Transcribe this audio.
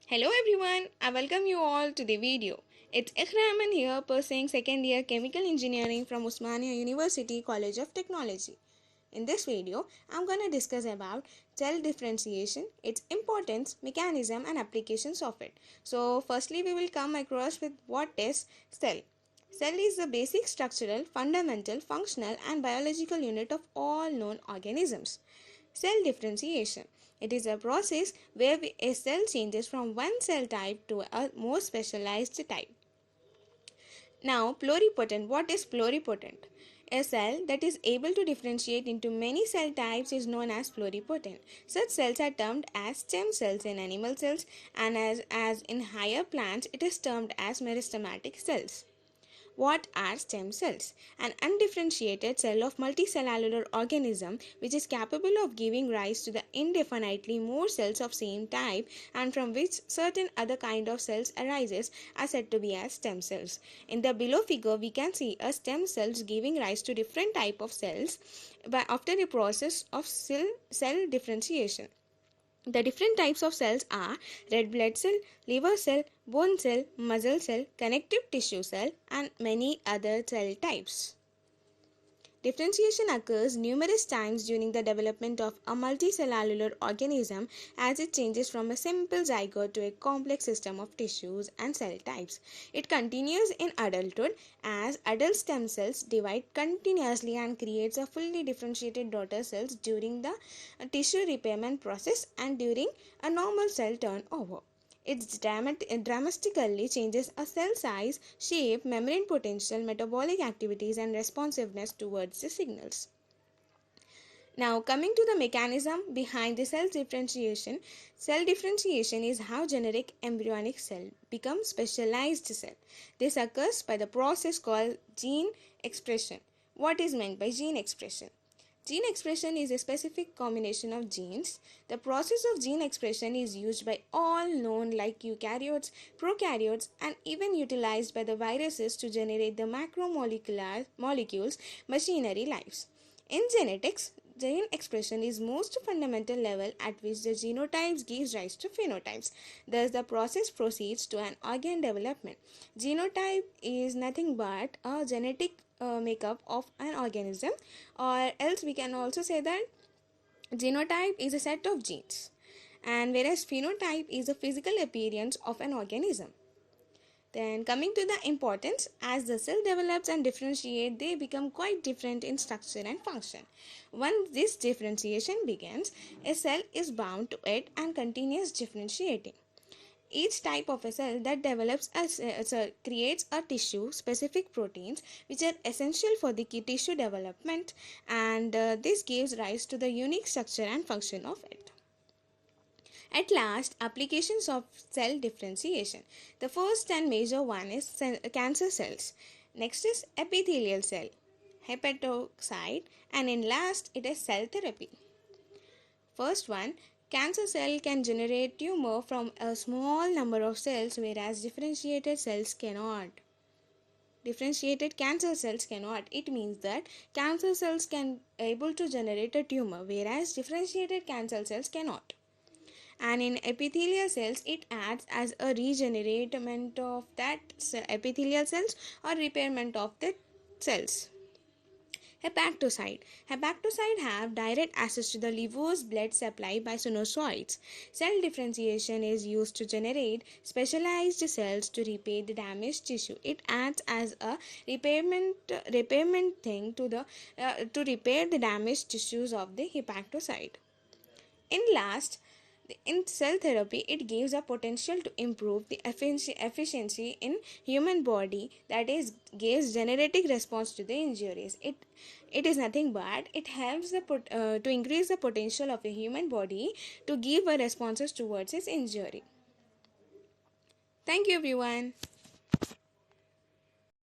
Hello everyone, I welcome you all to the video. It's Iqra here pursuing second year chemical engineering from Osmania University College of Technology. In this video, I'm going to discuss about cell differentiation, its importance, mechanism and applications of it. So firstly we will come across with what is cell. Cell is the basic structural, fundamental, functional and biological unit of all known organisms. Cell differentiation. It is a process where a cell changes from one cell type to a more specialized type. Now, pluripotent. What is pluripotent? A cell that is able to differentiate into many cell types is known as pluripotent. Such cells are termed as stem cells in animal cells, and as in higher plants, it is termed as meristematic cells. What are stem cells? An undifferentiated cell of multicellular organism which is capable of giving rise to the indefinitely more cells of same type and from which certain other kind of cells arises are said to be as stem cells. In the below figure we can see a stem cells giving rise to different type of cells after a process of cell differentiation. The different types of cells are red blood cell, liver cell, bone cell, muscle cell, connective tissue cell, and many other cell types. Differentiation occurs numerous times during the development of a multicellular organism as it changes from a simple zygote to a complex system of tissues and cell types. It continues in adulthood as adult stem cells divide continuously and creates a fully differentiated daughter cells during the tissue repairment process and during a normal cell turnover. It dramatically changes a cell size, shape, membrane potential, metabolic activities, and responsiveness towards the signals. Now, coming to the mechanism behind the cell differentiation is how generic embryonic cell becomes specialized cell. This occurs by the process called gene expression. What is meant by gene expression? Gene expression is a specific combination of genes. The process of gene expression is used by all known like eukaryotes, prokaryotes, and even utilized by the viruses to generate the macromolecular molecules machinery lives. In genetics, gene expression is most fundamental level at which the genotypes gives rise to phenotypes. Thus, the process proceeds to an organ development. Genotype is nothing but a genetic makeup of an organism, or else we can also say that genotype is a set of genes, and whereas phenotype is a physical appearance of an organism. Then coming to the importance, as the cell develops and differentiate, they become quite different in structure and function. Once this differentiation begins, a cell is bound to it and continues differentiating. Each type of a cell that develops creates a tissue specific proteins which are essential for the tissue development, and this gives rise to the unique structure and function of it. At last, applications of cell differentiation. The first and major one is cancer cells. Next is epithelial cell, hepatocyte, and in last it is cell therapy. First one, cancer cell can generate tumor from a small number of cells whereas differentiated cells cannot. Differentiated cancer cells cannot. It means that cancer cells can able to generate a tumor whereas differentiated cancer cells cannot. And in epithelial cells, it acts as a regenerament of that epithelial cells or repairment of the cells. Hepatocyte. Hepatocyte have direct access to the liver's blood supply by sinusoids. Cell differentiation is used to generate specialized cells to repair the damaged tissue. It acts as a repairment thing to repair the damaged tissues of the hepatocyte. In cell therapy, it gives a potential to improve the efficiency in human body, that is, gives genetic response to the injuries. It is nothing but it helps to increase the potential of a human body to give a responses towards its injury. Thank you everyone.